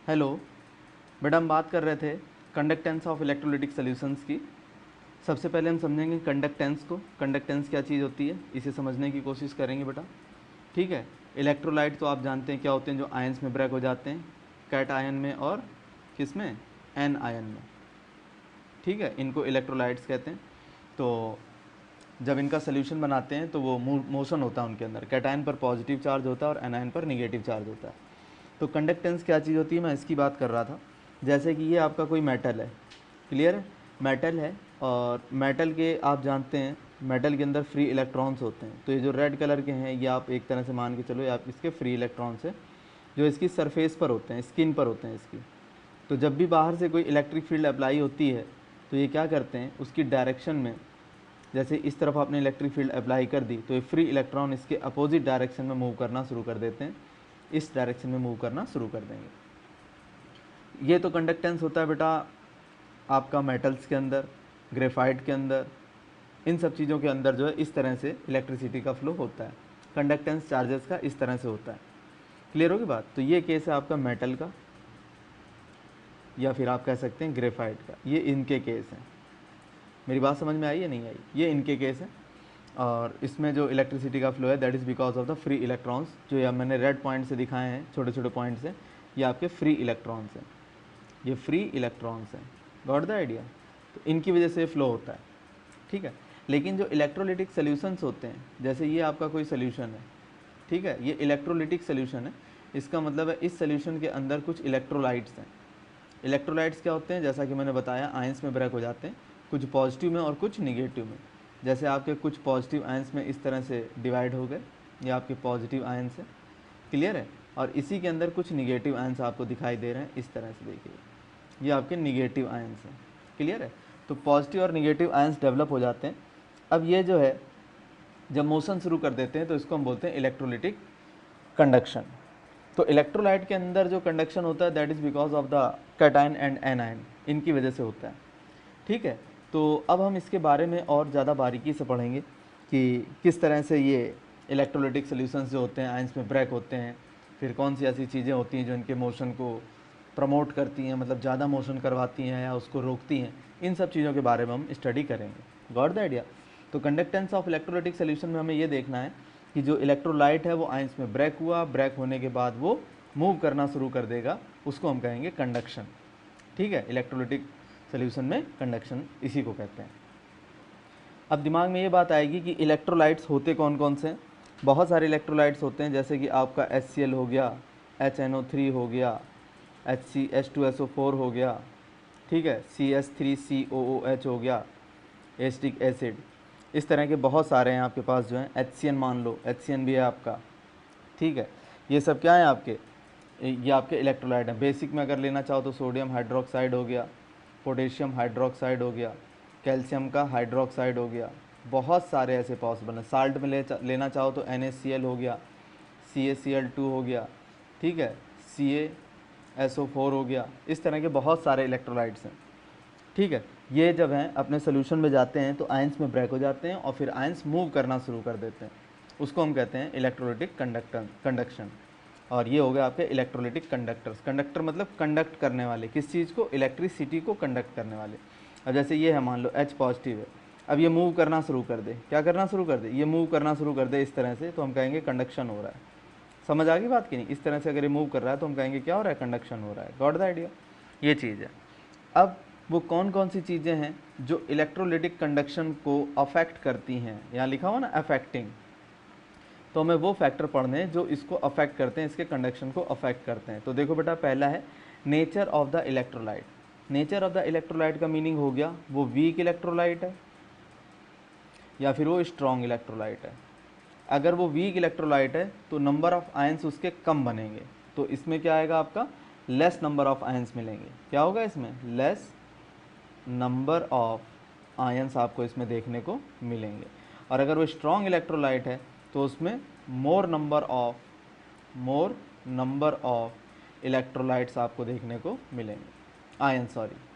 Hello बेटा, हम बात कर रहे थे कंडक्टेंस ऑफ इलेक्ट्रोलिटिक सॉल्यूशंस की। सबसे पहले हम समझेंगे कंडक्टेंस को। कंडक्टेंस क्या चीज़ होती है, इसे समझने की कोशिश करेंगे बेटा। ठीक है। इलेक्ट्रोलाइट तो आप जानते हैं क्या होते हैं, जो आयंस में ब्रेक हो जाते हैं, कैट आयन में और किस में, एन आयन में। ठीक है, इनको इलेक्ट्रोलाइट्स कहते हैं। तो जब इनका सोल्यूशन बनाते हैं तो वो मोशन होता है उनके अंदर, कैटायन पर पॉजिटिव चार्ज होता है और एनायन पर निगेटिव चार्ज होता है। तो कंडक्टेंस क्या चीज़ होती है, मैं इसकी बात कर रहा था। जैसे कि ये आपका कोई मेटल है, क्लियर है, मेटल है, और मेटल के आप जानते हैं मेटल के अंदर फ्री इलेक्ट्रॉन्स होते हैं। तो ये जो रेड कलर के हैं ये आप एक तरह से मान के चलो, ये आप इसके फ्री इलेक्ट्रॉन्स हैं जो इसकी सरफेस पर होते हैं, स्किन पर होते हैं इसकी। तो जब भी बाहर से कोई इलेक्ट्रिक फील्ड अप्लाई होती है तो ये क्या करते हैं, उसकी डायरेक्शन में, जैसे इस तरफ आपने इलेक्ट्रिक फील्ड अप्लाई कर दी तो ये फ्री इलेक्ट्रॉन इसके अपोजिट डायरेक्शन में मूव करना शुरू कर देते हैं, इस डायरेक्शन में मूव करना शुरू कर देंगे। ये तो कंडक्टेंस होता है बेटा आपका मेटल्स के अंदर, ग्रेफाइट के अंदर, इन सब चीज़ों के अंदर जो है इस तरह से इलेक्ट्रिसिटी का फ्लो होता है। कंडक्टेंस चार्जेस का इस तरह से होता है। क्लियर होगी बात। तो ये केस है आपका मेटल का, या फिर आप कह सकते हैं ग्रेफाइट का। ये इनके केस हैं। मेरी बात समझ में आई या नहीं आई, ये इनके केस हैं। और इसमें जो इलेक्ट्रिसिटी का फ्लो है that is because of the free electrons, जो या मैंने रेड पॉइंट से दिखाए हैं, छोटे छोटे पॉइंट से, ये आपके फ्री इलेक्ट्रॉन्स हैं, ये फ्री इलेक्ट्रॉन्स हैं। Got the idea. तो इनकी वजह से फ्लो होता है। ठीक है। लेकिन जो इलेक्ट्रोलिटिक सोल्यूशंस होते हैं, जैसे ये आपका कोई सोल्यूशन है, ठीक है, ये इलेक्ट्रोलिटिक सोल्यूशन है। इसका मतलब है इस सोल्यूशन के अंदर कुछ इलेक्ट्रोलाइट्स हैं। इलेक्ट्रोलाइट्स क्या होते हैं, जैसा कि मैंने बताया, आयंस में ब्रेक हो जाते हैं, कुछ पॉजिटिव में और कुछ निगेटिव में। जैसे आपके कुछ पॉजिटिव आयंस में इस तरह से डिवाइड हो गए, ये आपके पॉजिटिव आयंस है, क्लियर है। और इसी के अंदर कुछ निगेटिव आयंस आपको दिखाई दे रहे हैं, इस तरह से देखिए, ये आपके निगेटिव आयंस हैं, क्लियर है। तो पॉजिटिव और निगेटिव आयंस डेवलप हो जाते हैं। अब ये जो है जब मोशन शुरू कर देते हैं तो इसको हम बोलते हैं इलेक्ट्रोलिटिक कंडक्शन। तो इलेक्ट्रोलाइट के अंदर जो कंडक्शन होता है that is because of the cation and anion, इनकी वजह से होता है। ठीक है। तो अब हम इसके बारे में और ज़्यादा बारीकी से पढ़ेंगे कि किस तरह से ये इलेक्ट्रोलिटिक सॉल्यूशंस जो होते हैं आयंस में ब्रेक होते हैं, फिर कौन सी ऐसी चीज़ें होती हैं जो इनके मोशन को प्रमोट करती हैं, मतलब ज़्यादा मोशन करवाती हैं या उसको रोकती हैं। इन सब चीज़ों के बारे में हम स्टडी करेंगे। Got the idea. तो कंडक्टेंस ऑफ इलेक्ट्रोलिटिक सॉल्यूशन में हमें ये देखना है कि जो इलेक्ट्रोलाइट है वो आयंस में ब्रेक हुआ, ब्रेक होने के बाद वो मूव करना शुरू कर देगा, उसको हम कहेंगे कंडक्शन। ठीक है, इलेक्ट्रोलिटिक सॉल्यूशन में कंडक्शन इसी को कहते हैं। अब दिमाग में ये बात आएगी कि इलेक्ट्रोलाइट्स होते कौन कौन से हैं। बहुत सारे इलेक्ट्रोलाइट्स होते हैं, जैसे कि आपका HCl हो गया, HNO3 हो गया, H2SO4 हो गया, ठीक है, CS3COOH हो गया, एसिटिक एसिड। इस तरह के बहुत सारे हैं आपके पास जो हैं। HCN मान लो, HCN भी है आपका। ठीक है, ये सब क्या है आपके, ये आपके इलेक्ट्रोलाइट हैं। बेसिक में अगर लेना चाहो तो सोडियम हाइड्रोक्साइड हो गया, पोटेशियम हाइड्रोक्साइड हो गया, कैल्शियम का हाइड्रोक्साइड हो गया, बहुत सारे ऐसे पॉसिबल हैं। साल्ट में लेना चाहो तो NaCl हो गया, CaCl2 हो गया, ठीक है, CaSO4 हो गया। इस तरह के बहुत सारे इलेक्ट्रोलाइट्स हैं। ठीक है, ये जब हैं अपने सोल्यूशन में जाते हैं तो आयंस में ब्रेक हो जाते हैं और फिर आयंस मूव करना शुरू कर देते हैं, उसको हम कहते हैं इलेक्ट्रोलिटिक कंडक्शन। और ये हो गया आपके इलेक्ट्रोलिटिक कंडक्टर्स। कंडक्टर मतलब कंडक्ट करने वाले, किस चीज़ को, इलेक्ट्रिसिटी को कंडक्ट करने वाले। अब जैसे ये है, मान लो H पॉजिटिव है, अब ये मूव करना शुरू कर दे, क्या करना शुरू कर दे, ये मूव करना शुरू कर दे इस तरह से, तो हम कहेंगे कंडक्शन हो रहा है। समझ आ गई बात की नहीं। इस तरह से अगर ये मूव कर रहा है तो हम कहेंगे क्या हो रहा है, कंडक्शन हो रहा है। Got the idea. ये चीज़ है। अब वो कौन कौन सी चीज़ें हैं जो इलेक्ट्रोलिटिक कंडक्शन को अफेक्ट करती हैं, यहाँ लिखा हुआ ना अफेक्टिंग, तो हमें वो फैक्टर पढ़ने हैं जो इसको अफेक्ट करते हैं, इसके कंडक्शन को अफेक्ट करते हैं। तो देखो बेटा, पहला है nature of the electrolyte. Nature of the electrolyte का मीनिंग हो गया वो वीक इलेक्ट्रोलाइट है या फिर वो स्ट्रॉन्ग इलेक्ट्रोलाइट है। अगर वो वीक इलेक्ट्रोलाइट है तो नंबर ऑफ आयंस उसके कम बनेंगे, तो इसमें क्या आएगा आपका, लेस नंबर ऑफ आयंस मिलेंगे। क्या होगा इसमें, लेस नंबर ऑफ आयंस आपको इसमें देखने को मिलेंगे। और अगर वो स्ट्रॉन्ग इलेक्ट्रोलाइट है तो उसमें मोर नंबर ऑफ इलेक्ट्रोलाइट्स आपको देखने को मिलेंगे,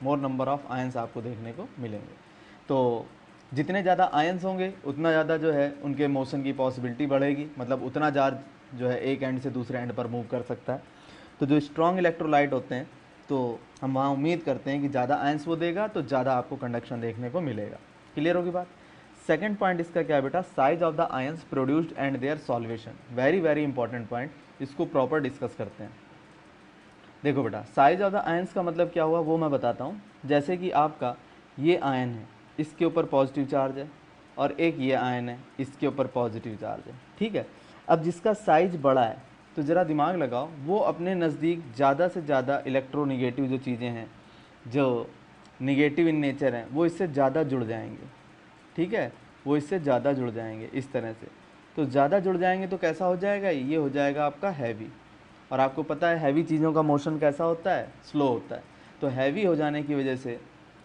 मोर नंबर ऑफ आयंस आपको देखने को मिलेंगे। तो जितने ज़्यादा आयंस होंगे उतना ज़्यादा जो है उनके मोशन की पॉसिबिलिटी बढ़ेगी, मतलब उतना चार्ज जो है एक एंड से दूसरे एंड पर मूव कर सकता है। तो जो स्ट्रॉन्ग इलेक्ट्रोलाइट होते हैं तो हम वहाँ उम्मीद करते हैं कि ज़्यादा आयंस वो देगा तो ज़्यादा आपको कंडक्शन देखने को मिलेगा। क्लियर होगी बात। सेकंड पॉइंट इसका क्या है बेटा, size of the ions produced and their solvation. Very very important point, इसको प्रॉपर डिस्कस करते हैं। देखो बेटा, साइज ऑफ द आयंस का मतलब क्या हुआ वो मैं बताता हूँ। जैसे कि आपका ये आयन है, इसके ऊपर पॉजिटिव चार्ज है, और एक ये आयन है, इसके ऊपर पॉजिटिव चार्ज है, ठीक है। अब जिसका साइज बड़ा है तो ज़रा दिमाग लगाओ, वो अपने नज़दीक ज़्यादा से ज़्यादा इलेक्ट्रोनिगेटिव जो चीज़ें हैं, जो निगेटिव इन नेचर हैं, वो इससे ज़्यादा जुड़ जाएंगे, ठीक है, वो इससे ज़्यादा जुड़ जाएंगे इस तरह से। तो ज़्यादा जुड़ जाएंगे तो कैसा हो जाएगा, ये हो जाएगा आपका हैवी। और आपको पता है हैवी चीज़ों का मोशन कैसा होता है, स्लो होता है। तो हैवी हो जाने की वजह से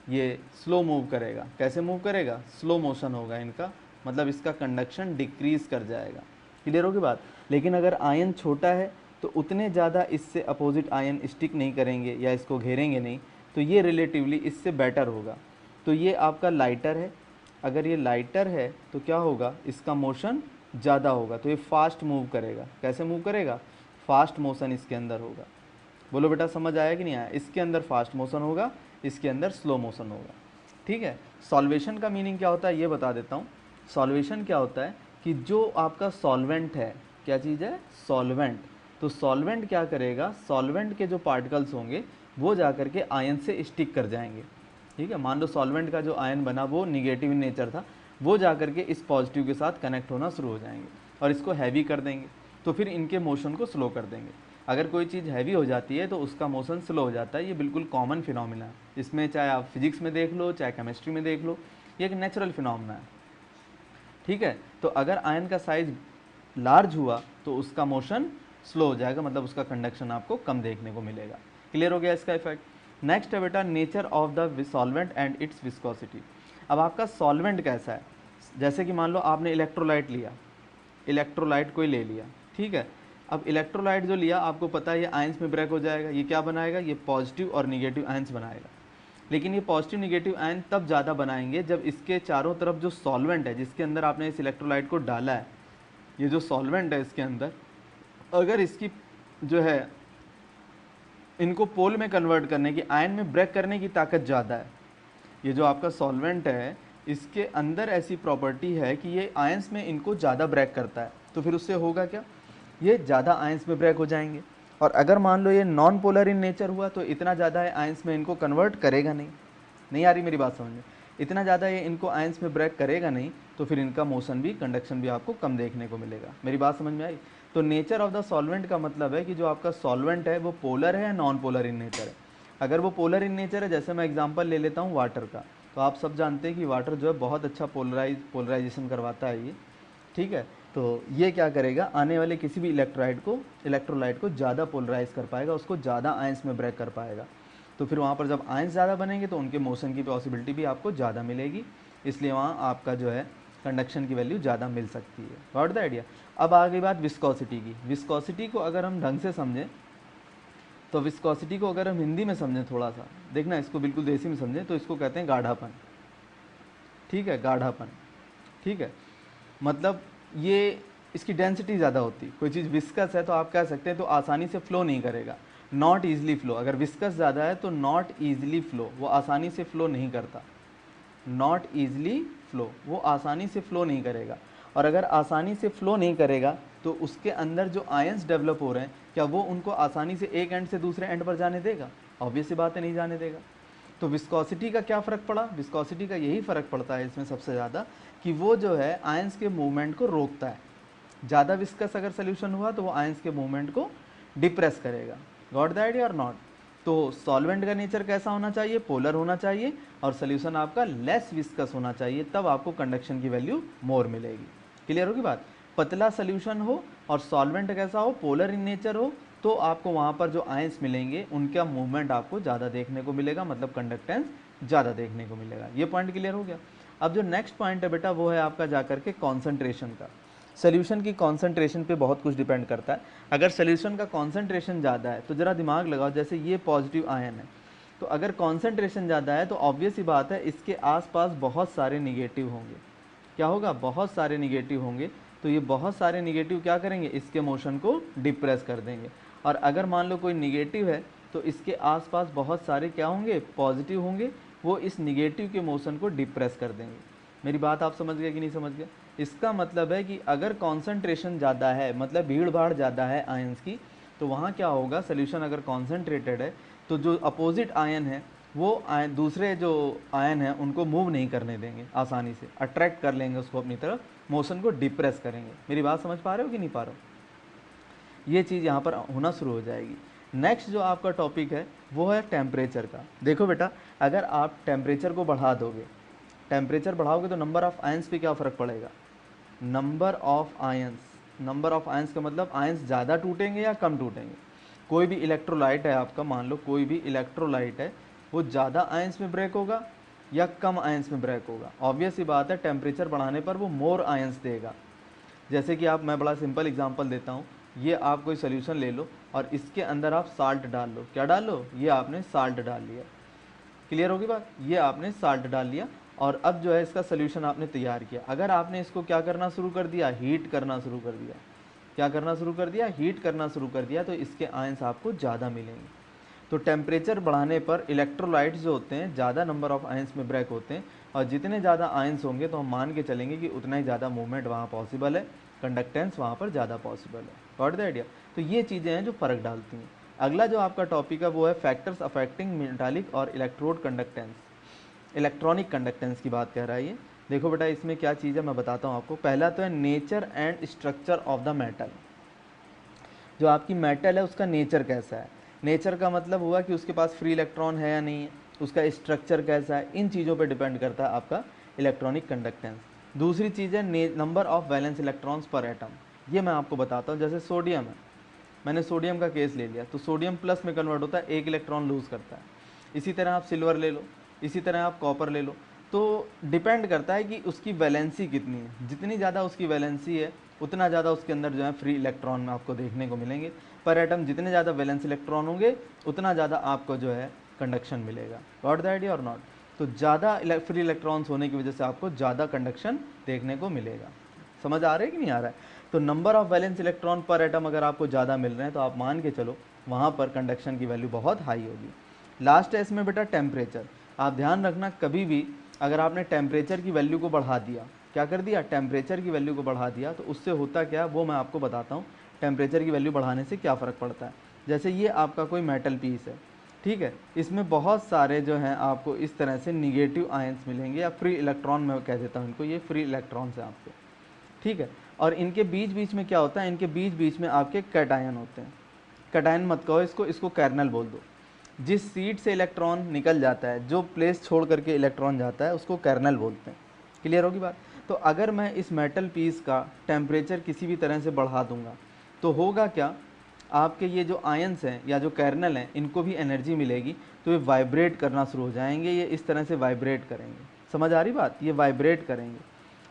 ये स्लो मूव करेगा। कैसे मूव करेगा, स्लो मोशन होगा इनका, मतलब इसका कंडक्शन डिक्रीज़ कर जाएगा। क्लियर होगी बात। लेकिन अगर आयन छोटा है तो उतने ज़्यादा इससे अपोजिट आयन स्टिक नहीं करेंगे या इसको घेरेंगे नहीं, तो ये रिलेटिवली इससे बेटर होगा। तो ये आपका लाइटर है, अगर ये लाइटर है तो क्या होगा, इसका मोशन ज़्यादा होगा, तो ये फास्ट मूव करेगा। कैसे मूव करेगा, फास्ट मोशन इसके अंदर होगा। बोलो बेटा समझ आया कि नहीं आया। इसके अंदर फास्ट मोशन होगा, इसके अंदर स्लो मोशन होगा, ठीक है। सॉल्वेशन का मीनिंग क्या होता है ये बता देता हूँ। सॉल्वेशन क्या होता है कि जो आपका सॉल्वेंट है, क्या चीज़ है, सॉल्वेंट। तो सॉल्वेंट क्या करेगा, सॉल्वेंट के जो पार्टिकल्स होंगे वो जा करके आयन से स्टिक कर जाएंगे, ठीक है। मान लो सॉल्वेंट का जो आयन बना वो निगेटिव इन नेचर था, वो जा करके इस पॉजिटिव के साथ कनेक्ट होना शुरू हो जाएंगे और इसको हैवी कर देंगे, तो फिर इनके मोशन को स्लो कर देंगे। अगर कोई चीज़ हैवी हो जाती है तो उसका मोशन स्लो हो जाता है। ये बिल्कुल कॉमन फिनोमिना है, इसमें चाहे आप फिजिक्स में देख लो चाहे केमिस्ट्री में देख लो, ये एक नेचुरल फिनोमिना है, ठीक है। तो अगर आयन का साइज लार्ज हुआ तो उसका मोशन स्लो हो जाएगा, मतलब उसका कंडक्शन आपको कम देखने को मिलेगा। क्लियर हो गया इसका इफेक्ट। नेक्स्ट है बेटा nature of the solvent and it's viscosity. अब आपका सॉल्वेंट कैसा है, जैसे कि मान लो आपने इलेक्ट्रोलाइट लिया, इलेक्ट्रोलाइट कोई ले लिया, ठीक है। अब इलेक्ट्रोलाइट जो लिया आपको पता है ये आयंस में ब्रेक हो जाएगा, ये क्या बनाएगा, ये पॉजिटिव और निगेटिव आयंस बनाएगा। लेकिन ये पॉजिटिव निगेटिव आयन तब ज़्यादा बनाएंगे जब इसके चारों तरफ जो सॉल्वेंट है जिसके अंदर आपने इस इलेक्ट्रोलाइट को डाला है, ये जो सॉल्वेंट है इसके अंदर, अगर इसकी जो है इनको पोल में कन्वर्ट करने की, आयन में ब्रेक करने की ताकत ज़्यादा है। ये जो आपका सॉल्वेंट है इसके अंदर ऐसी प्रॉपर्टी है कि ये आयंस में इनको ज़्यादा ब्रेक करता है, तो फिर उससे होगा क्या, ये ज़्यादा आयंस में ब्रेक हो जाएंगे। और अगर मान लो ये नॉन पोलर इन नेचर हुआ तो इतना ज़्यादा है आयंस में इनको कन्वर्ट करेगा नहीं। नहीं आ रही मेरी बात समझ में, इतना ज़्यादा ये इनको आयंस में ब्रेक करेगा नहीं, तो फिर इनका मोशन भी, कंडक्शन भी आपको कम देखने को मिलेगा। मेरी बात समझ में आई। तो नेचर ऑफ द सॉल्वेंट का मतलब है कि जो आपका सॉल्वेंट है वो पोलर है या नॉन पोलर इन नेचर है। अगर वो पोलर इन नेचर है, जैसे मैं एग्जांपल ले लेता हूँ वाटर का, तो आप सब जानते हैं कि वाटर जो है बहुत अच्छा पोलराइजेशन करवाता है ये, ठीक है। तो ये क्या करेगा, आने वाले किसी भी इलेक्ट्रोलाइट को ज़्यादा पोलराइज कर पाएगा, उसको ज़्यादा आयंस में ब्रेक कर पाएगा। तो फिर वहाँ पर जब आयंस ज़्यादा बनेंगे तो उनके मोशन की पॉसिबिलिटी भी आपको ज़्यादा मिलेगी, इसलिए वहाँ आपका जो है कंडक्शन की वैल्यू ज़्यादा मिल सकती है। Got the idea. अब आ गई बात विस्कोसिटी की। विस्कोसिटी को अगर हम ढंग से समझें तो विस्कोसिटी को अगर हम हिंदी में समझें, थोड़ा सा देखना, इसको बिल्कुल देसी में समझें, तो इसको कहते हैं गाढ़ापन, ठीक है, गाढ़ापन, ठीक है। मतलब ये इसकी डेंसिटी ज़्यादा होती। कोई चीज़ विस्कस है तो आप कह सकते हैं तो आसानी से फ्लो नहीं करेगा, नॉट ईजिली फ्लो। अगर विस्कस ज़्यादा है तो नॉट ईजिली फ्लो, वो आसानी से फ्लो नहीं करता, नॉट ईजिली फ्लो, वो आसानी से फ्लो नहीं करेगा। और अगर आसानी से फ्लो नहीं करेगा तो उसके अंदर जो आयंस डेवलप हो रहे हैं, क्या वो उनको आसानी से एक एंड से दूसरे एंड पर जाने देगा? ऑब्वियस सी बात है, नहीं जाने देगा। तो विस्कोसिटी का क्या फ़र्क पड़ा? विस्कोसिटी का यही फ़र्क पड़ता है इसमें सबसे ज़्यादा कि वो जो है आयंस के मूवमेंट को रोकता है। ज़्यादा विस्कस अगर सोल्यूशन हुआ तो वो आयंस के मूवमेंट को डिप्रेस करेगा। गॉट द आइडिया और नॉट? तो सॉल्वेंट का नेचर कैसा होना चाहिए? पोलर होना चाहिए, और सोल्यूशन आपका लेस विस्कस होना चाहिए, तब आपको कंडक्शन की वैल्यू मोर मिलेगी। क्लियर होगी बात? पतला सोल्यूशन हो और सॉल्वेंट कैसा हो, पोलर इन नेचर हो, तो आपको वहाँ पर जो आयंस मिलेंगे उनका मूवमेंट आपको ज़्यादा देखने को मिलेगा, मतलब कंडक्टेंस ज़्यादा देखने को मिलेगा। ये पॉइंट क्लियर हो गया। अब जो नेक्स्ट पॉइंट है बेटा वो है आपका जाकर के कॉन्सेंट्रेशन का। सोल्यूशन की कॉन्सेंट्रेशन पे बहुत कुछ डिपेंड करता है। अगर सोल्यूशन का कॉन्सेंट्रेशन ज़्यादा है तो ज़रा दिमाग लगाओ, जैसे ये पॉजिटिव आयन है, तो अगर कॉन्सेंट्रेशन ज़्यादा है तो ऑब्वियस ही बात है इसके आसपास बहुत सारे निगेटिव होंगे। क्या होगा? बहुत सारे निगेटिव होंगे, तो ये बहुत सारे निगेटिव क्या करेंगे, इसके मोशन को डिप्रेस कर देंगे। और अगर मान लो कोई निगेटिव है तो इसके आसपास बहुत सारे क्या होंगे, पॉजिटिव होंगे, वो इस निगेटिव के मोशन को डिप्रेस कर देंगे। मेरी बात आप समझ गए कि नहीं समझ गए? इसका मतलब है कि अगर कॉन्सेंट्रेशन ज़्यादा है, मतलब भीड़ भाड़ ज़्यादा है आयंस की, तो वहाँ क्या होगा, सोल्यूशन अगर कॉन्सेंट्रेटेड है तो जो अपोजिट आयन है वो दूसरे जो आयन हैं उनको मूव नहीं करने देंगे, आसानी से अट्रैक्ट कर लेंगे उसको अपनी तरफ, मोशन को डिप्रेस करेंगे। मेरी बात समझ पा रहे हो कि नहीं पा रहे हो? ये चीज़ यहाँ पर होना शुरू हो जाएगी। नेक्स्ट जो आपका टॉपिक है वो है टेम्परेचर का। देखो बेटा, अगर आप टेम्परेचर को बढ़ा दोगे, टेम्परेचर बढ़ाओगे तो नंबर ऑफ़ आयंस पे क्या फ़र्क पड़ेगा, number of ions. Number of ions का मतलब आयंस ज़्यादा टूटेंगे या कम टूटेंगे। कोई भी इलेक्ट्रोलाइट है आपका, मान लो कोई भी इलेक्ट्रोलाइट है, वो ज़्यादा आयंस में ब्रेक होगा या कम आयंस में ब्रेक होगा। ऑब्वियस सी बात है, टेम्परेचर बढ़ाने पर वो मोर आयंस देगा। जैसे कि मैं बड़ा सिंपल एग्जांपल देता हूँ, ये आप कोई सोल्यूशन ले लो और इसके अंदर आप साल्ट डाल लो। क्या डाल लो, ये आपने साल्ट डाल लिया। क्लियर होगी बात, ये आपने साल्ट डाल लिया और अब जो है इसका सोल्यूशन आपने तैयार किया। अगर आपने इसको क्या करना शुरू कर दिया, हीट करना शुरू कर दिया, क्या करना शुरू कर दिया, हीट करना शुरू कर दिया, तो इसके आयंस आपको ज़्यादा मिलेंगे। तो टेम्परेचर बढ़ाने पर इलेक्ट्रोलाइट्स जो होते हैं ज़्यादा नंबर ऑफ़ आयंस में ब्रेक होते हैं, और जितने ज़्यादा आयंस होंगे तो हम मान के चलेंगे कि उतना ही ज़्यादा मूवमेंट वहाँ पॉसिबल है, कंडक्टेंस वहाँ पर ज़्यादा पॉसिबल है। Got the idea? तो ये चीज़ें हैं जो फ़र्क डालती हैं। अगला जो आपका टॉपिक है वो है फैक्टर्स अफेक्टिंग मेटालिक और इलेक्ट्रोड कंडक्टेंस, इलेक्ट्रॉनिक कंडक्टेंस की बात कह रहा है ये। देखो बेटा, इसमें क्या चीज़ है मैं बताता हूँ आपको। पहला तो है nature and structure of the metal. जो आपकी मेटल है उसका नेचर कैसा है। नेचर का मतलब हुआ कि उसके पास फ्री इलेक्ट्रॉन है या नहीं है, उसका स्ट्रक्चर कैसा है, इन चीज़ों पे डिपेंड करता है आपका इलेक्ट्रॉनिक कंडक्टेंस। दूसरी चीज़ है नंबर ऑफ वैलेंस इलेक्ट्रॉन्स पर एटम। ये मैं आपको बताता हूँ। जैसे सोडियम है, मैंने सोडियम का केस ले लिया, तो सोडियम प्लस में कन्वर्ट होता है, एक इलेक्ट्रॉन लूज़ करता है। इसी तरह आप सिल्वर ले लो, इसी तरह आप कॉपर ले लो। तो डिपेंड करता है कि उसकी वैलेंसी कितनी है। जितनी ज़्यादा उसकी वैलेंसी है उतना ज़्यादा उसके अंदर जो है फ्री इलेक्ट्रॉन आपको देखने को मिलेंगे पर एटम। जितने ज़्यादा वैलेंस इलेक्ट्रॉन होंगे उतना ज़्यादा आपको जो है कंडक्शन मिलेगा। गॉट द आइडिया और नॉट? तो ज़्यादा फ्री इलेक्ट्रॉन्स होने की वजह से आपको ज़्यादा कंडक्शन देखने को मिलेगा। समझ आ रहा है कि नहीं आ रहा है? तो नंबर ऑफ वैलेंस इलेक्ट्रॉन पर एटम अगर आपको ज़्यादा मिल रहे हैं तो आप मान के चलो वहाँ पर कंडक्शन की वैल्यू बहुत हाई होगी। लास्ट है इसमें बेटा टेम्परेचर। आप ध्यान रखना, कभी भी अगर आपने टेम्परेचर की वैल्यू को बढ़ा दिया, क्या कर दिया, टेम्परेचर की वैल्यू को बढ़ा दिया, तो उससे होता क्या वो मैं आपको बताता हूँ। टेम्परेचर की वैल्यू बढ़ाने से क्या फ़र्क पड़ता है। जैसे ये आपका कोई मेटल पीस है, ठीक है, इसमें बहुत सारे जो हैं आपको इस तरह से निगेटिव आयंस मिलेंगे या फ्री इलेक्ट्रॉन मैं कह देता हूँ इनको, ये फ्री इलेक्ट्रॉन्स हैं आपके, ठीक है। और इनके बीच बीच में क्या होता है, इनके बीच बीच में आपके कैटायन होते हैं। कैटायन मत कहो इसको, इसको कर्नल बोल दो। जिस सीट से इलेक्ट्रॉन निकल जाता है, जो प्लेस छोड़ करके इलेक्ट्रॉन जाता है, उसको कर्नल बोलते हैं। क्लियर होगी बात? तो अगर मैं इस मेटल पीस का टेम्परेचर किसी भी तरह से बढ़ा दूंगा तो होगा क्या, आपके ये जो आयंस हैं या जो कर्नल हैं इनको भी एनर्जी मिलेगी, तो ये वाइब्रेट करना शुरू हो जाएंगे। ये इस तरह से वाइब्रेट करेंगे। समझ आ रही बात? ये वाइब्रेट करेंगे,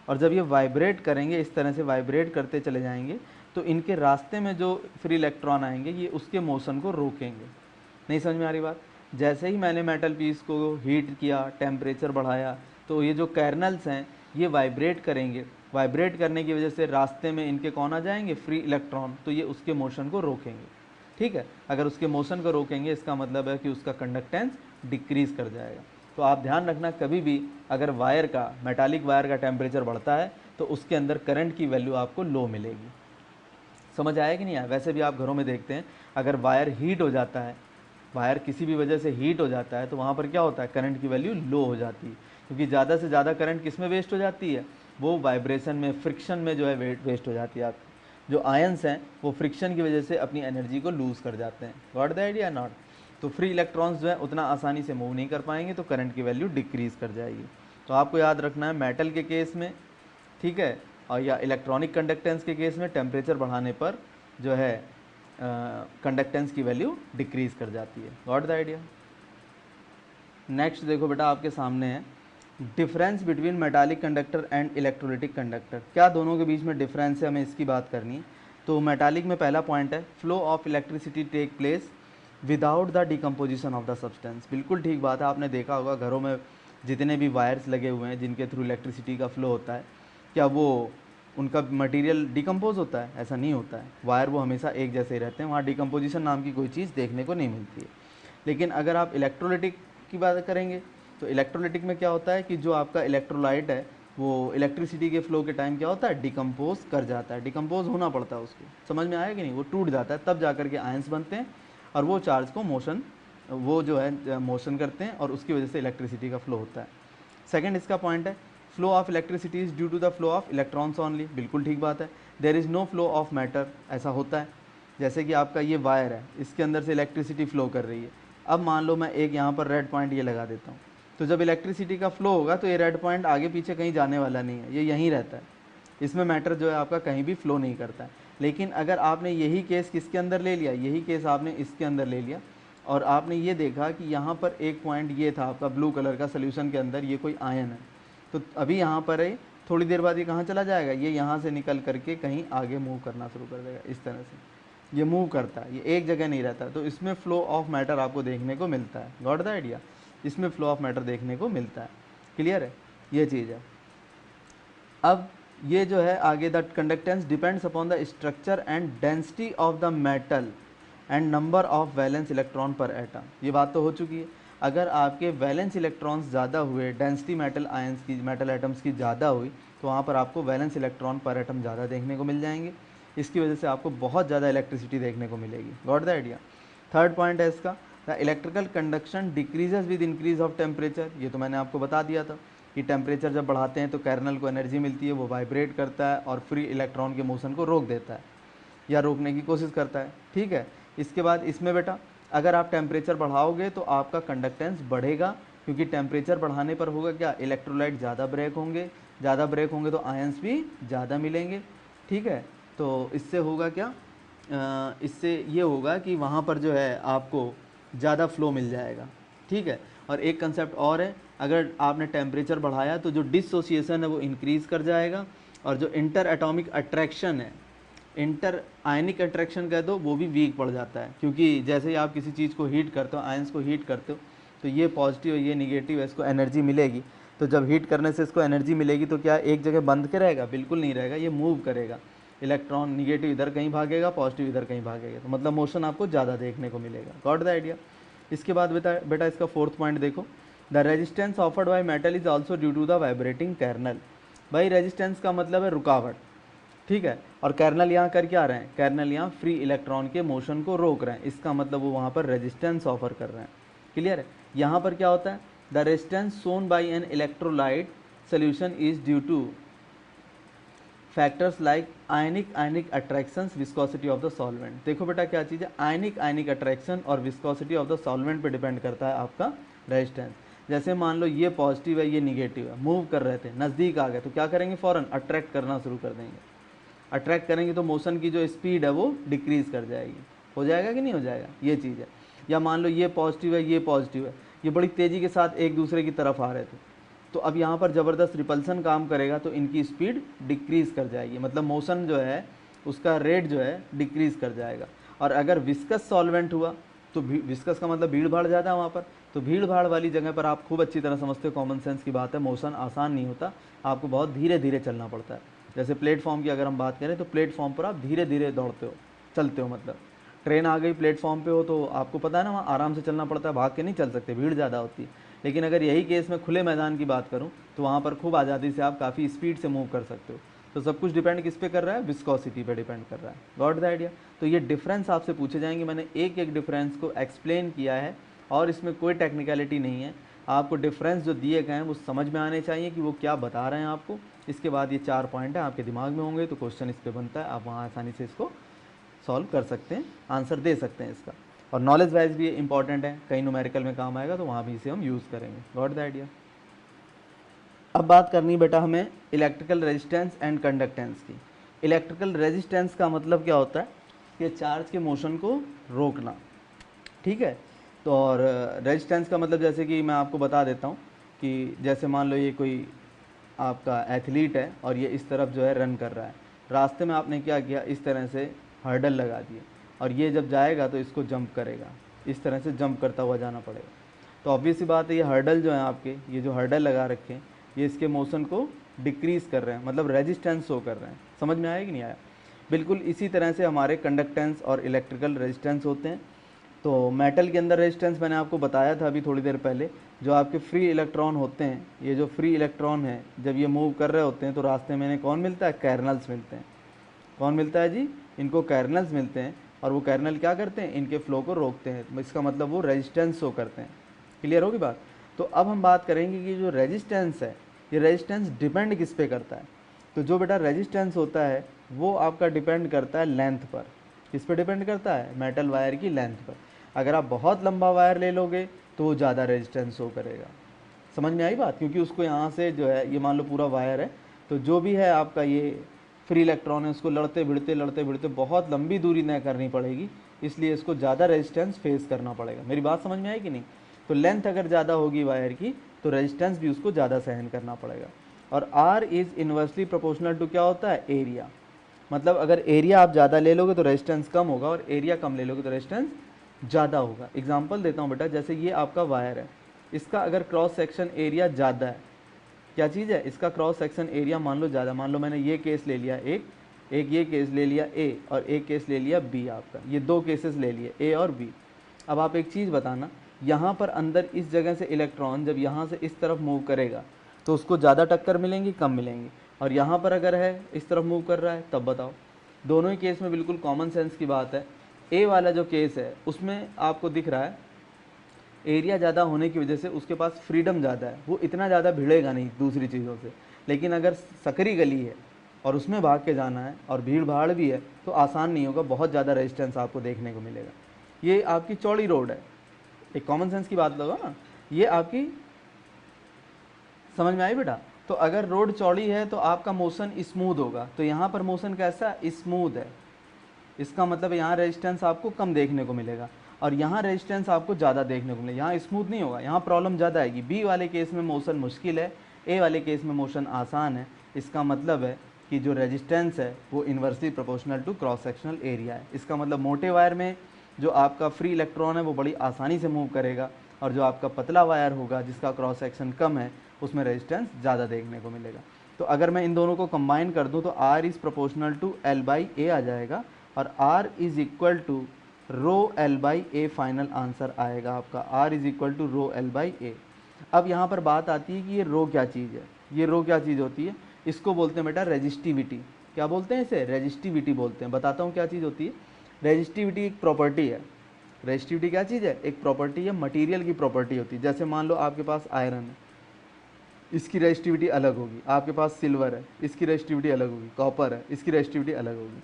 और जब ये वाइब्रेट करेंगे, इस तरह से वाइब्रेट करते चले जाएंगे, तो इनके रास्ते में जो फ्री इलेक्ट्रॉन आएंगे ये उसके मोशन को रोकेंगे। नहीं समझ में आ रही बात? जैसे ही मैंने मेटल पीस को हीट किया, टेम्परेचर बढ़ाया, तो ये जो कर्नल्स हैं ये वाइब्रेट करेंगे। वाइब्रेट करने की वजह से रास्ते में इनके कौन आ जाएंगे, फ्री इलेक्ट्रॉन, तो ये उसके मोशन को रोकेंगे। ठीक है, अगर उसके मोशन को रोकेंगे इसका मतलब है कि उसका कंडक्टेंस डिक्रीज़ कर जाएगा। तो आप ध्यान रखना, कभी भी अगर वायर का, मेटालिक वायर का टेम्परेचर बढ़ता है तो उसके अंदर करंट की वैल्यू आपको लो मिलेगी। समझ आया कि नहीं आया? वैसे भी आप घरों में देखते हैं, अगर वायर हीट हो जाता है, वायर किसी भी वजह से हीट हो जाता है, तो वहाँ पर क्या होता है, करंट की वैल्यू लो हो जाती है। क्योंकि ज़्यादा से ज़्यादा करंट किस में वेस्ट हो जाती है, वो वाइब्रेशन में, फ्रिक्शन में जो है वेस्ट हो जाती है। आपकी जो आयंस हैं वो फ्रिक्शन की वजह से अपनी एनर्जी को लूज़ कर जाते हैं। Got the idea not? तो फ्री इलेक्ट्रॉन्स जो है उतना आसानी से मूव नहीं कर पाएंगे, तो करंट की वैल्यू डिक्रीज़ कर जाएगी। तो आपको याद रखना है, मेटल के केस में, ठीक है, और या इलेक्ट्रॉनिक कंडक्टेंस के केस में टेम्परेचर बढ़ाने पर जो है कंडक्टेंस की वैल्यू डिक्रीज़ कर जाती है। Got the idea? नेक्स्ट देखो बेटा, आपके सामने है difference between metallic conductor and electrolytic conductor. क्या दोनों के बीच में डिफरेंस है, हमें इसकी बात करनी है। तो मेटालिक में पहला पॉइंट है, flow of electricity take place without the decomposition of the substance. बिल्कुल ठीक बात है, आपने देखा होगा घरों में जितने भी वायर्स लगे हुए हैं जिनके थ्रू इलेक्ट्रिसिटी का फ्लो होता है, क्या वो उनका मटेरियल डिकम्पोज होता है? ऐसा नहीं होता है, वायर वो हमेशा एक जैसे ही रहते हैं, वहाँ डिकम्पोजिशन नाम की कोई चीज़ देखने को नहीं मिलती है। लेकिन अगर आप इलेक्ट्रोलाइटिक की बात करेंगे तो इलेक्ट्रोलाइटिक में क्या होता है कि जो आपका इलेक्ट्रोलाइट है वो इलेक्ट्रिसिटी के फ्लो के टाइम क्या होता है, डिकम्पोज कर जाता है, डिकम्पोज होना पड़ता है उसको, समझ में आया कि नहीं, वो टूट जाता है, तब जा कर के आयंस बनते हैं और वो चार्ज को मोशन, वो जो है मोशन करते हैं और उसकी वजह से इलेक्ट्रिसिटी का फ्लो होता है। सेकंड इसका पॉइंट है, flow of electricity is due to the flow of electrons only, बिल्कुल ठीक बात है। There is no flow of matter, ऐसा होता है। जैसे कि आपका ये वायर है, इसके अंदर से इलेक्ट्रिसिटी फ्लो कर रही है, अब मान लो मैं एक यहाँ पर रेड पॉइंट ये लगा देता हूँ, तो जब इलेक्ट्रिसिटी का फ्लो होगा तो ये रेड पॉइंट आगे पीछे कहीं जाने वाला नहीं है, ये यहीं रहता है, इसमें मैटर जो है आपका कहीं भी फ्लो नहीं करता है। लेकिन अगर आपने यही केस किसके अंदर ले लिया, यही केस आपने इसके अंदर ले लिया और आपने ये देखा कि यहाँ पर एक पॉइंट ये था आपका ब्लू कलर का सोल्यूशन के अंदर, ये कोई आयन है, तो अभी यहाँ पर है, थोड़ी देर बाद ये कहाँ चला जाएगा, ये यहाँ से निकल करके कहीं आगे मूव करना शुरू कर देगा, इस तरह से ये मूव करता है, ये एक जगह नहीं रहता। तो इसमें फ्लो ऑफ मैटर आपको देखने को मिलता है, गॉट द आइडिया, इसमें फ्लो ऑफ मैटर देखने को मिलता है, क्लियर है, ये चीज़ है। अब ये जो है आगे, the conductance depends upon the structure and density of the metal and number of valence electron पर एटम, ये बात तो हो चुकी है। अगर आपके वैलेंस इलेक्ट्रॉन्स ज़्यादा हुए, डेंसिटी मेटल आयंस की, मेटल एटम्स की ज़्यादा हुई, तो वहाँ पर आपको वैलेंस इलेक्ट्रॉन पर एटम ज़्यादा देखने को मिल जाएंगे, इसकी वजह से आपको बहुत ज़्यादा इलेक्ट्रिसिटी देखने को मिलेगी, got the idea. Third point है इसका, the electrical conduction decreases with increase of temperature, ये तो मैंने आपको बता दिया था कि टेम्परेचर जब बढ़ाते हैं तो कर्नल को एनर्जी मिलती है, वो वाइब्रेट करता है और फ्री इलेक्ट्रॉन के मोशन को रोक देता है या रोकने की कोशिश करता है, ठीक है। इसके बाद इसमें बेटा अगर आप टेम्परेचर बढ़ाओगे तो आपका कंडक्टेंस बढ़ेगा, क्योंकि टेम्परेचर बढ़ाने पर होगा क्या, इलेक्ट्रोलाइट ज़्यादा ब्रेक होंगे, ज़्यादा ब्रेक होंगे तो आयंस भी ज़्यादा मिलेंगे, ठीक है। तो इससे होगा क्या, इससे ये होगा कि वहाँ पर जो है आपको ज़्यादा फ्लो मिल जाएगा, ठीक है। और एक कंसेप्ट और है, अगर आपने टेम्परेचर बढ़ाया तो जो डिसोसिएशन है वो इंक्रीज़ कर जाएगा और जो इंटर एटॉमिक अट्रैक्शन है, इंटर आयनिक अट्रैक्शन कह दो, वो भी वीक पड़ जाता है, क्योंकि जैसे ही आप किसी चीज़ को हीट करते हो, आयंस को हीट करते हो, तो ये पॉजिटिव ये निगेटिव है, इसको एनर्जी मिलेगी, तो जब हीट करने से इसको एनर्जी मिलेगी तो क्या एक जगह बंद के रहेगा, बिल्कुल नहीं रहेगा, ये मूव करेगा, इलेक्ट्रॉन निगेटिव इधर कहीं भागेगा, पॉजिटिव इधर कहीं भागेगा, तो मतलब मोशन आपको ज़्यादा देखने को मिलेगा, गॉट द आइडिया। इसके बाद बेटा इसका फोर्थ पॉइंट देखो, the resistance offered by metal is also due to the vibrating kernel. भाई रेजिस्टेंस का मतलब है रुकावट, ठीक है, और कर्नल यहाँ कर क्या रहे हैं, कर्नल यहाँ फ्री इलेक्ट्रॉन के मोशन को रोक रहे हैं, इसका मतलब वो वहाँ पर रेजिस्टेंस ऑफर कर रहे हैं, क्लियर है। यहाँ पर क्या होता है, the resistance shown by an electrolyte solution is due two factors like ionic attractions, viscosity of the solvent. देखो बेटा क्या चीज़ है, आयनिक अट्रैक्शन और विस्कोसिटी ऑफ द सॉल्वेंट पे डिपेंड करता है आपका रेजिस्टेंस। जैसे मान लो ये पॉजिटिव है ये निगेटिव है, मूव कर रहे थे, नज़दीक आ गए तो क्या करेंगे, फ़ौरन अट्रैक्ट करना शुरू कर देंगे, अट्रैक्ट करेंगे तो मोशन की जो स्पीड है वो डिक्रीज़ कर जाएगी, हो जाएगा कि नहीं हो जाएगा, ये चीज़ है। या मान लो ये पॉजिटिव है ये पॉजिटिव है, ये बड़ी तेज़ी के साथ एक दूसरे की तरफ आ रहे थे, तो अब यहाँ पर ज़बरदस्त रिपल्सन काम करेगा तो इनकी स्पीड डिक्रीज़ कर जाएगी, मतलब मोशन जो है उसका रेट जो है डिक्रीज़ कर जाएगा। और अगर विस्कस सॉल्वेंट हुआ तो विस्कस का मतलब भीड़ भाड़ ज़्यादा है वहाँ पर, तो भीड़ भाड़ वाली जगह पर आप खूब अच्छी तरह समझते हो, कॉमन सेंस की बात है, मोशन आसान नहीं होता, आपको बहुत धीरे धीरे चलना पड़ता है। जैसे प्लेटफॉर्म की अगर हम बात करें तो प्लेटफॉर्म पर आप धीरे धीरे दौड़ते हो, चलते हो, मतलब ट्रेन आ गई प्लेटफॉर्म पे हो तो आपको पता है ना, वहाँ आराम से चलना पड़ता है, भाग के नहीं चल सकते, भीड़ ज़्यादा होती है। लेकिन अगर यही केस में खुले मैदान की बात करूँ तो वहाँ पर खूब आज़ादी से आप काफ़ी स्पीड से मूव कर सकते हो। तो सब कुछ डिपेंड किस पे कर रहा है, विस्कोसिटी पे डिपेंड कर रहा है, गॉट द आइडिया। तो ये डिफरेंस आपसे पूछे जाएंगे, मैंने एक एक डिफरेंस को एक्सप्लेन किया है और इसमें कोई टेक्निकलिटी नहीं है, आपको डिफरेंस जो दिए गए हैं वो समझ में आने चाहिए कि वो क्या बता रहे हैं आपको। इसके बाद ये 4 पॉइंट है आपके दिमाग में होंगे तो क्वेश्चन इस पर बनता है, आप वहाँ आसानी से इसको सॉल्व कर सकते हैं, आंसर दे सकते हैं इसका। और नॉलेज वाइज भी इंपॉर्टेंट है, कहीं न्यूमेरिकल में काम आएगा तो वहाँ भी इसे हम यूज़ करेंगे, गॉट द आइडिया। अब बात करनी बेटा हमें इलेक्ट्रिकल रेजिस्टेंस एंड कंडक्टेंस की। इलेक्ट्रिकल रेजिस्टेंस का मतलब क्या होता है कि चार्ज के मोशन को रोकना, ठीक है। तो और रेजिस्टेंस का मतलब जैसे कि मैं आपको बता देता हूँ कि जैसे मान लो ये कोई आपका एथलीट है और ये इस तरफ जो है रन कर रहा है, रास्ते में आपने क्या किया, इस तरह से हर्डल लगा दिए और ये जब जाएगा तो इसको जंप करेगा, इस तरह से जंप करता हुआ जाना पड़ेगा। तो ऑब्वियस सी बात है ये हर्डल जो है आपके, ये जो हर्डल लगा रखे हैं ये इसके मोशन को डिक्रीज़ कर रहे हैं, मतलब रेजिस्टेंस शो कर रहे हैं। समझ में आया कि नहीं आया? बिल्कुल इसी तरह से हमारे कंडक्टेंस और इलेक्ट्रिकल रेजिस्टेंस होते हैं। तो मेटल के अंदर रेजिस्टेंस मैंने आपको बताया था अभी थोड़ी देर पहले, जो आपके फ्री इलेक्ट्रॉन होते हैं, ये जो फ्री इलेक्ट्रॉन है जब ये मूव कर रहे होते हैं तो रास्ते में इन्हें कौन मिलता है? कैर्नल्स मिलते हैं। कौन मिलता है जी? इनको कैर्नल्स मिलते हैं, और वो कैर्नल क्या करते हैं? इनके फ्लो को रोकते हैं। इसका मतलब वो रेजिस्टेंस शो करते हैं। क्लियर होगी बात? तो अब हम बात करेंगे कि जो रेजिस्टेंस है, ये रेजिस्टेंस डिपेंड किस पे करता है? तो जो बेटा रेजिस्टेंस होता है वो आपका डिपेंड करता है लेंथ पर। किस पे डिपेंड करता है? मेटल वायर की लेंथ पर। अगर आप बहुत लंबा वायर ले लोगे तो वो ज़्यादा रेजिस्टेंस शो करेगा। समझ में आई बात? क्योंकि उसको यहाँ से जो है, ये मान लो पूरा वायर है, तो जो भी है आपका ये फ्री इलेक्ट्रॉन है उसको लड़ते भिड़ते बहुत लंबी दूरी तय करनी पड़ेगी, इसलिए इसको ज़्यादा रेजिस्टेंस फेस करना पड़ेगा। मेरी बात समझ में आई कि नहीं? तो लेंथ अगर ज़्यादा होगी वायर की तो रेजिस्टेंस भी उसको ज़्यादा सहन करना पड़ेगा। और R is inversely proportional to क्या होता है? एरिया। मतलब अगर एरिया आप ज़्यादा ले लोगे तो रेजिस्टेंस कम होगा, और एरिया कम ले लोगे तो रेजिस्टेंस ज़्यादा होगा। एग्जांपल देता हूँ बेटा, जैसे ये आपका वायर है, इसका अगर क्रॉस सेक्शन एरिया ज़्यादा है, क्या चीज़ है? इसका क्रॉस सेक्शन एरिया मान लो ज़्यादा, मान लो मैंने ये केस ले लिया एक ये केस ले लिया ए, और एक केस ले लिया बी। आपका ये दो केसेस ले लिए ए और बी। अब आप एक चीज़ बताना, यहाँ पर अंदर इस जगह से इलेक्ट्रॉन जब यहाँ से इस तरफ मूव करेगा तो उसको ज़्यादा टक्कर मिलेंगी, कम मिलेंगी? और यहाँ पर अगर है इस तरफ मूव कर रहा है तब बताओ? दोनों ही केस में बिल्कुल कॉमन सेंस की बात है। ए वाला जो केस है उसमें आपको दिख रहा है एरिया ज़्यादा होने की वजह से उसके पास फ्रीडम ज़्यादा है, वो इतना ज़्यादा भिड़ेगा नहीं दूसरी चीज़ों से। लेकिन अगर सकरी गली है और उसमें भाग के जाना है और भीड़ भाड़ भी है तो आसान नहीं होगा, बहुत ज़्यादा रेजिस्टेंस आपको देखने को मिलेगा। ये आपकी चौड़ी रोड है, एक कॉमन सेंस की बात लगा ना, ये आपकी समझ में आई बेटा? तो अगर रोड चौड़ी है तो आपका मोशन स्मूथ होगा, तो यहाँ पर मोशन कैसा? स्मूथ है। इसका मतलब यहाँ रेजिस्टेंस आपको कम देखने को मिलेगा और यहाँ रेजिस्टेंस आपको ज़्यादा देखने को मिलेगा। यहाँ स्मूथ नहीं होगा, यहाँ प्रॉब्लम ज़्यादा आएगी। बी वाले केस में मोशन मुश्किल है, ए वाले केस में मोशन आसान है। इसका मतलब है कि जो रेजिस्टेंस है वो inversely proportional to cross sectional area है। इसका मतलब मोटे वायर में जो आपका फ्री इलेक्ट्रॉन है वो बड़ी आसानी से मूव करेगा, और जो आपका पतला वायर होगा जिसका क्रॉस सेक्शन कम है उसमें रेजिस्टेंस ज़्यादा देखने को मिलेगा। तो अगर मैं इन दोनों को कंबाइन कर दूं तो R is proportional to L by A आ जाएगा, और R is equal to rho L by A final answer आएगा आपका। R is equal to rho L by A. अब यहाँ पर बात आती है कि ये रो क्या चीज़ है? ये रो क्या चीज़ होती है? इसको बोलते हैं बेटा रेजिस्टिविटी। क्या बोलते हैं इसे? रेजिस्टिविटी बोलते हैं। बताता हूँ क्या चीज़ होती है। रेजिस्टिविटी एक प्रॉपर्टी है। रेजिस्टिविटी क्या चीज़ है? एक प्रॉपर्टी है, मटीरियल की प्रॉपर्टी होती है। जैसे मान लो आपके पास आयरन है, इसकी रेजिस्टिविटी अलग होगी। आपके पास सिल्वर है, इसकी रेजिस्टिविटी अलग होगी। कॉपर है, इसकी रेजिस्टिविटी अलग होगी।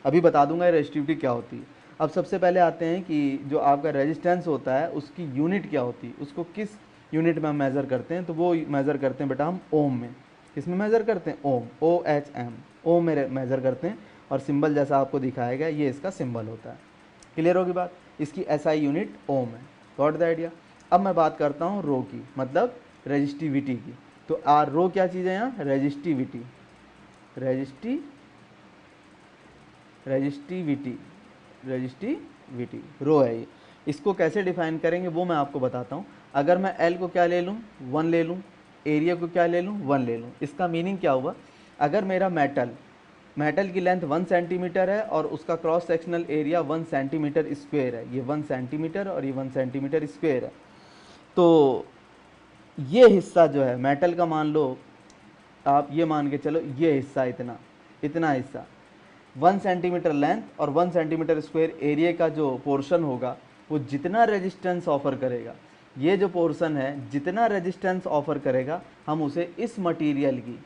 अभी बता दूंगा ये रेजिस्टिविटी क्या होती है। अब सबसे पहले आते हैं कि जो आपका रेजिस्टेंस होता है उसकी यूनिट क्या होती है, उसको किस यूनिट में हम मेज़र करते हैं? तो वो मेज़र करते हैं बेटा हम ओम में। किसमें मेज़र करते हैं? ओम, OHM, ओम में मेज़र करते हैं। और सिंबल जैसा आपको दिखाया गया ये इसका सिंबल होता है। क्लियर होगी बात? इसकी SI यूनिट ओम है। Got the idea? अब मैं बात करता हूँ रो की, मतलब रेजिस्टिविटी की। तो रो क्या चीज़ है यहाँ? रेजिस्टिविटी। रेजिस्टिविटी रो है ये। इसको कैसे डिफाइन करेंगे वो मैं आपको बताता हूँ। अगर मैं L को क्या ले लूँ? 1 ले लूँ। एरिया को क्या ले लूँ? 1 ले लूँ। इसका मीनिंग क्या हुआ? अगर मेरा मेटल की लेंथ 1 सेंटीमीटर है और उसका cross sectional area 1 centimetre square है, ये 1 सेंटीमीटर और ये 1 सेंटीमीटर स्क्वायर है, तो ये हिस्सा जो है मेटल का, मान लो आप ये मान के चलो ये हिस्सा इतना हिस्सा 1 सेंटीमीटर लेंथ और 1 सेंटीमीटर स्क्वायर एरिया का जो पोर्शन होगा वो जितना रेजिस्टेंस ऑफर करेगा, ये जो पोर्शन है जितना रेजिस्टेंस ऑफर करेगा, हम उसे इस मटेरियल की,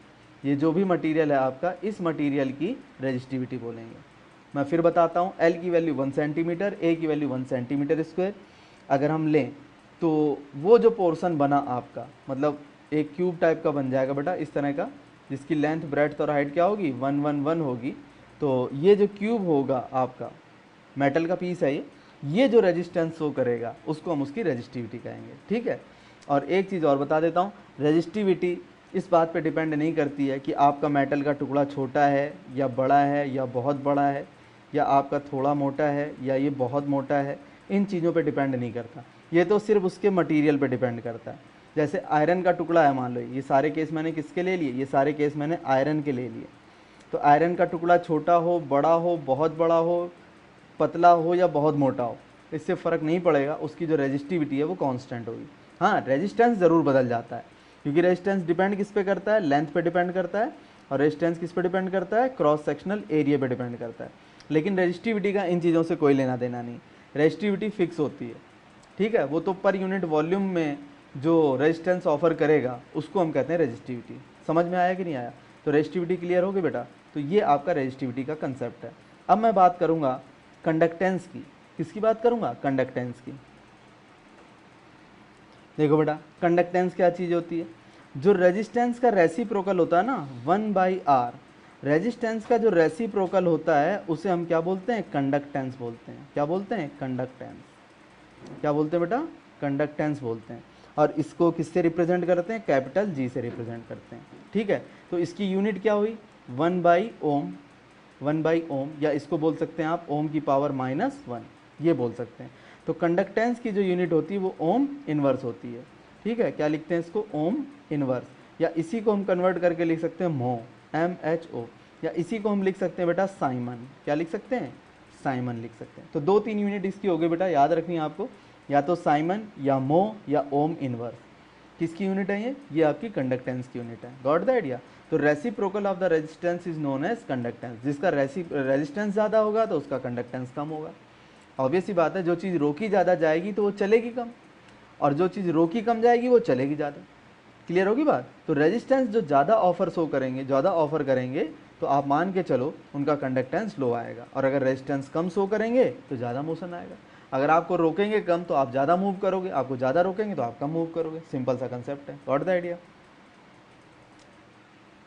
ये जो भी मटेरियल है आपका, इस मटेरियल की रेजिस्टिविटी बोलेंगे। मैं फिर बताता हूँ। L की वैल्यू 1 सेंटीमीटर, A की वैल्यू 1 सेंटीमीटर स्क्वायर अगर हम लें तो वो जो पोर्शन बना आपका, मतलब एक क्यूब टाइप का बन जाएगा बेटा इस तरह का, जिसकी लेंथ, ब्रेड्थ और हाइट क्या होगी? 1 1 1 होगी। तो ये जो क्यूब होगा आपका, मेटल का पीस है ये जो रेजिस्टेंस शो करेगा उसको हम उसकी रेजिस्टिविटी कहेंगे। ठीक है। और एक चीज़ और बता देता हूँ, रेजिस्टिविटी इस बात पे डिपेंड नहीं करती है कि आपका मेटल का टुकड़ा छोटा है या बड़ा है या बहुत बड़ा है, या आपका थोड़ा मोटा है या ये बहुत मोटा है। इन चीज़ों पे डिपेंड नहीं करता, ये तो सिर्फ उसके मटेरियल पे डिपेंड करता है। जैसे आयरन का टुकड़ा है, मान लो ये सारे केस मैंने किसके ले लिए, ये सारे केस मैंने आयरन के ले लिए। तो आयरन का टुकड़ा छोटा हो, बड़ा हो, बहुत बड़ा हो, पतला हो या बहुत मोटा हो, इससे फ़र्क नहीं पड़ेगा, उसकी जो रेजिस्टिविटी है वो कांस्टेंट होगी। हाँ, रेजिस्टेंस ज़रूर बदल जाता है, क्योंकि रेजिस्टेंस डिपेंड किस पे करता है, लेंथ पे डिपेंड करता है, और रेजिस्टेंस किस पे डिपेंड करता है, क्रॉस सेक्शनल एरिया पे डिपेंड करता है। लेकिन रेजिस्टिविटी का इन चीज़ों से कोई लेना देना नहीं, रेजिस्टिविटी फिक्स होती है, ठीक है। वो तो पर यूनिट वॉल्यूम में जो रेजिस्टेंस ऑफर करेगा उसको हम कहते हैं रेजिस्टिविटी। समझ में आया कि नहीं आया? तो रेजिस्टिविटी क्लियर होगी बेटा? तो ये आपका रेजिस्टिविटी का कंसेप्ट है। अब मैं बात करूंगा कंडक्टेंस की। किसकी बात करूंगा? कंडक्टेंस की। देखो बेटा, कंडक्टेंस क्या चीज़ होती है? जो रेजिस्टेंस का रेसिप्रोकल होता है ना, 1/r, रेजिस्टेंस का जो रेसिप्रोकल होता है उसे हम क्या बोलते हैं? कंडक्टेंस बोलते हैं। क्या बोलते हैं? कंडक्टेंस। क्या बोलते हैं बेटा? कंडक्टेंस बोलते हैं। और इसको किससे रिप्रेजेंट करते हैं? कैपिटल जी से रिप्रेजेंट करते हैं, ठीक है। तो इसकी यूनिट क्या हुई? 1/ओम, 1/ओम, या इसको बोल सकते हैं आप ओम की पावर -1, ये बोल सकते हैं। तो कंडक्टेंस की जो यूनिट होती है वो ओम इनवर्स होती है, ठीक है। क्या लिखते हैं इसको? ओम इनवर्स, या इसी को हम कन्वर्ट करके लिख सकते हैं मो, MHO, या इसी को हम लिख सकते हैं बेटा साइमन। क्या लिख सकते हैं? साइमन लिख सकते हैं। तो 2-3 यूनिट इसकी हो गई बेटा, याद रखनी है आपको, या तो साइमन या मो या ओम इनवर्स। किसकी यूनिट है ये आपकी कंडक्टेंस की यूनिट है। Got the idea? तो reciprocal of the resistance is known as conductance. जिसका रेजिस्टेंस ज़्यादा होगा तो उसका कंडक्टेंस कम होगा। ऑब्वियस सी बात है, जो चीज़ रोकी ज़्यादा जाएगी तो वो चलेगी कम, और जो चीज़ रोकी कम जाएगी वो चलेगी ज़्यादा। क्लियर होगी बात? तो रेजिस्टेंस जो ज़्यादा ऑफर शो करेंगे, ज़्यादा ऑफर करेंगे, तो आप मान के चलो उनका कंडक्टेंस लो आएगा, और अगर रेजिस्टेंस कम शो करेंगे तो ज़्यादा मोशन आएगा। अगर आपको रोकेंगे कम तो आप ज़्यादा मूव करोगे, आपको ज़्यादा रोकेंगे तो आप कम मूव करोगे। सिंपल सा कंसेप्ट है। Got the idea?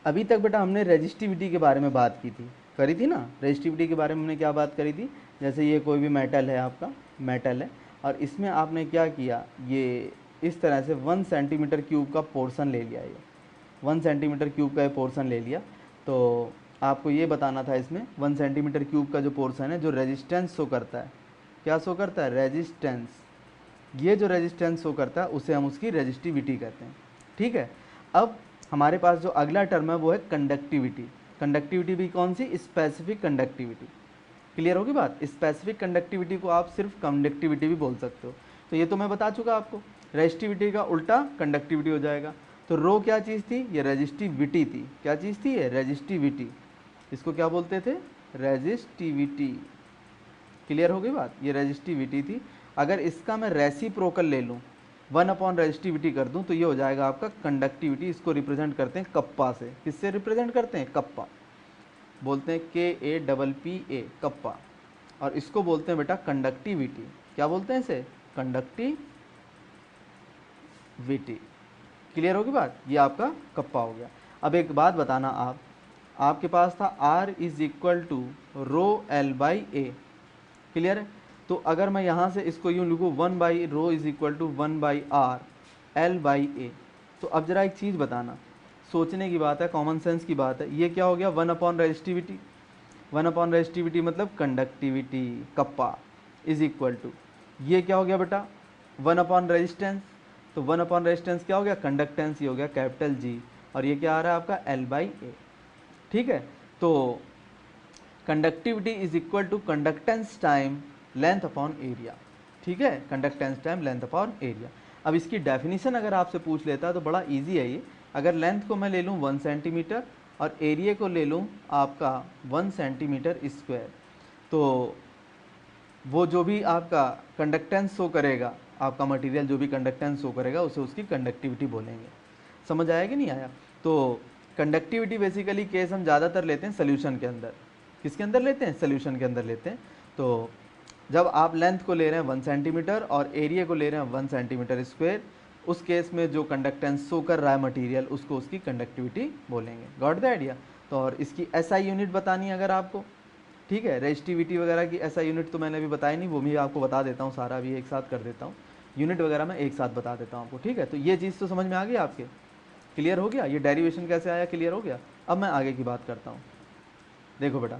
अभी तक बेटा हमने रेजिस्टिविटी के बारे में बात की थी, करी थी ना? रेजिस्टिविटी के बारे में हमने क्या बात करी थी? जैसे ये कोई भी मेटल है, आपका मेटल है, और इसमें आपने क्या किया, ये इस तरह से 1 सेंटीमीटर क्यूब का पोर्शन ले लिया, ये 1 सेंटीमीटर क्यूब का ये पोर्शन ले लिया। तो आपको ये बताना था इसमें 1 सेंटीमीटर क्यूब का जो पोर्शन है, जो रेजिस्टेंस शो करता है, क्या शो करता है? रेजिस्टेंस। ये जो रेजिस्टेंस शो करता है उसे हम उसकी रेजिस्टिविटी कहते हैं, ठीक है। अब हमारे पास जो अगला टर्म है वो है कंडक्टिविटी। कंडक्टिविटी भी कौन सी? Specific conductivity. क्लियर होगी बात? स्पेसिफिक कंडक्टिविटी को आप सिर्फ कंडक्टिविटी भी बोल सकते हो। तो ये तो मैं बता चुका आपको, रेजिस्टिविटी का उल्टा कंडक्टिविटी हो जाएगा। तो रो क्या चीज़ थी? ये रेजिस्टिविटी थी। क्या चीज़ थी ये? रेजिस्टिविटी। इसको क्या बोलते थे? रेजिस्टिविटी। क्लियर हो गई बात? ये रेजिस्टिविटी थी। अगर इसका मैं रेसिप्रोकल ले लूँ, 1 रेजिस्टिविटी कर दूं, तो ये हो जाएगा आपका कंडक्टिविटी। इसको रिप्रेजेंट करते हैं कप्पा से। किससे रिप्रेजेंट करते हैं? कप्पा। बोलते हैं KAPPA, कप्पा। और इसको बोलते हैं बेटा कंडक्टिविटी। क्या बोलते हैं इसे? कंडक्टिविटी। क्लियर होगी बात? ये आपका कप्पा हो गया। अब एक बात बताना, आपके पास था R is equal to ρL/A। Clear है? तो अगर मैं यहाँ से इसको यूँ लिखूँ 1/ρ is equal to 1/r L/A, तो अब जरा एक चीज़ बताना, सोचने की बात है, कॉमन सेंस की बात है। ये क्या हो गया? 1 रेजिस्टिविटी। 1 रेजिस्टिविटी मतलब conductivity, kappa, is equal to, ये क्या हो गया बेटा? 1 रेजिस्टेंस। तो 1 रेजिस्टेंस क्या हो गया? कंडक्टेंस ही हो गया, कैपिटल G। और ये क्या आ रहा है आपका? L/A, ठीक है। तो conductivity is equal to conductance time length upon area, ठीक है। Conductance time length upon area. अब इसकी डेफिनेशन अगर आपसे पूछ लेता है तो बड़ा इजी है ये। अगर लेंथ को मैं ले लूँ 1 सेंटीमीटर और एरिया को ले लूँ आपका 1 सेंटीमीटर स्क्वायर, तो वो जो भी आपका कंडक्टेंस शो करेगा, आपका मटेरियल जो भी कंडक्टेंस शो करेगा, उसे उसकी कंडक्टिविटी बोलेंगे। समझ आया कि नहीं आया? तो कंडक्टिविटी बेसिकली केस हम ज़्यादातर लेते हैं सोल्यूशन के अंदर। किसके अंदर लेते हैं? सोल्यूशन के अंदर लेते हैं। तो जब आप लेंथ को ले रहे हैं 1 सेंटीमीटर और एरिया को ले रहे हैं 1 सेंटीमीटर स्क्वायर, उस केस में जो कंडक्टेंस शो कर रहा है मटेरियल, उसको उसकी कंडक्टिविटी बोलेंगे। Got the idea? तो और इसकी SI यूनिट बतानी है अगर आपको, ठीक है। रेजिस्टिविटी वगैरह की SI यूनिट तो मैंने अभी बताई नहीं, वो भी आपको बता देता हूँ, सारा भी एक साथ कर देता हूँ, यूनिट वगैरह मैं एक साथ बता देता हूँ आपको, ठीक है। तो ये चीज़ तो समझ में आ गई आपके? क्लियर हो गया? ये डेरिवेशन कैसे आया, क्लियर हो गया? अब मैं आगे की बात करता हूँ। देखो बेटा,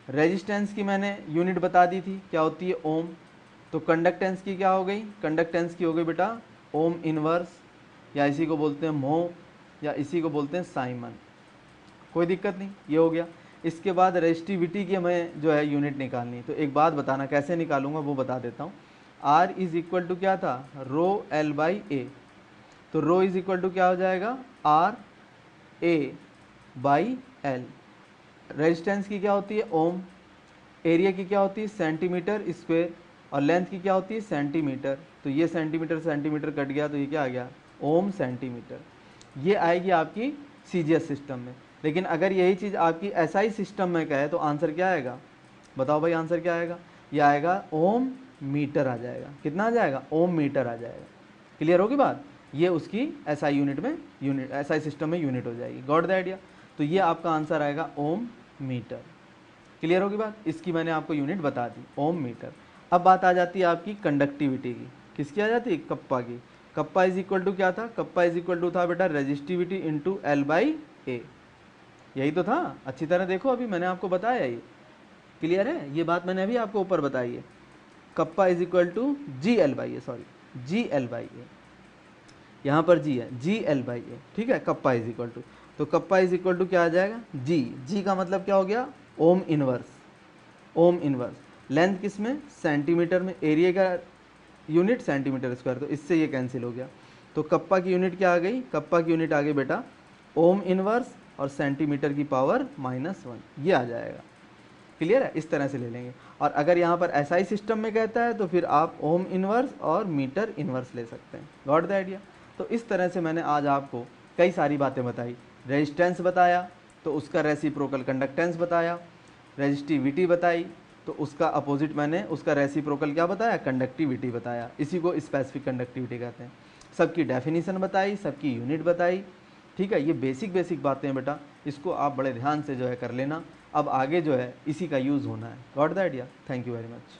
रेजिस्टेंस की मैंने यूनिट बता दी थी, क्या होती है? ओम। तो कंडक्टेंस की क्या हो गई? कंडक्टेंस की हो गई बेटा ओम इनवर्स। या इसी को बोलते हैं मोह, या इसी को बोलते हैं साइमन। कोई दिक्कत नहीं, ये हो गया। इसके बाद रेजिस्टिविटी की हमें जो है यूनिट निकालनी, तो एक बात बताना कैसे निकालूंगा वो बता देता हूँ। R इज इक्वल टू क्या था, रो L बाई ए। तो रो इज इक्वल टू क्या हो जाएगा, R A by L। Resistance की क्या होती है, ओम। एरिया की क्या होती है, सेंटीमीटर स्क्वायर। और लेंथ की क्या होती है, सेंटीमीटर। तो ये सेंटीमीटर सेंटीमीटर कट गया, तो ये क्या आ गया, ओम सेंटीमीटर। ये आएगी आपकी CGS सिस्टम में। लेकिन अगर यही चीज़ आपकी SI सिस्टम में कहे तो आंसर क्या आएगा, बताओ भाई आंसर क्या आएगा, ये आएगा ओम मीटर आ जाएगा। कितना आ जाएगा, ओम मीटर आ जाएगा। क्लियर होगी बात, ये उसकी SI यूनिट में, यूनिट SI सिस्टम में यूनिट हो जाएगी। Got the idea. तो ये आपका आंसर आएगा ओम मीटर। क्लियर होगी बात, इसकी मैंने आपको यूनिट बता दी, ओम मीटर। अब बात आ जाती है आपकी कंडक्टिविटी की। किसकी आ जाती है, कप्पा की। कप्पा इज इक्वल टू क्या था, कप्पा इज इक्वल टू था बेटा रेजिस्टिविटी इंटू L बाई ए। यही तो था, अच्छी तरह देखो, अभी मैंने आपको बताया ये। क्लियर है, ये बात मैंने अभी आपको ऊपर बताई है। Kappa is equal to GL by A, sorry GL by A, यहाँ पर G है, GL बाई ए, ठीक है। कप्पा इज इक्वल टू, तो कप्पा इज इक्वल टू क्या आ जाएगा, G का मतलब क्या हो गया, ohm inverse. Ohm inverse. Length किस में, सेंटीमीटर में। एरिया का यूनिट सेंटीमीटर स्क्वायर, तो इससे ये कैंसिल हो गया। तो कप्पा की यूनिट क्या आ गई, कप्पा की यूनिट आ गई बेटा ओम इनवर्स और सेंटीमीटर की पावर -1, ये आ जाएगा। क्लियर है, इस तरह से ले लेंगे। और अगर यहाँ पर SI सिस्टम में कहता है तो फिर आप ओम इनवर्स और मीटर इनवर्स ले सकते हैं। Got the idea. तो इस तरह से मैंने आज आपको कई सारी बातें बताई। रेजिस्टेंस बताया तो उसका रेसिप्रोकल कंडक्टेंस बताया, रेजिस्टिविटी बताई तो उसका अपोजिट मैंने उसका रेसिप्रोकल क्या बताया, कंडक्टिविटी बताया। इसी को स्पेसिफिक कंडक्टिविटी कहते हैं। सबकी डेफिनेशन बताई, सबकी यूनिट बताई, ठीक है। ये बेसिक बातें हैं बेटा, इसको आप बड़े ध्यान से जो है कर लेना। अब आगे जो है इसी का यूज़ होना है। Got the idea. Thank you very much.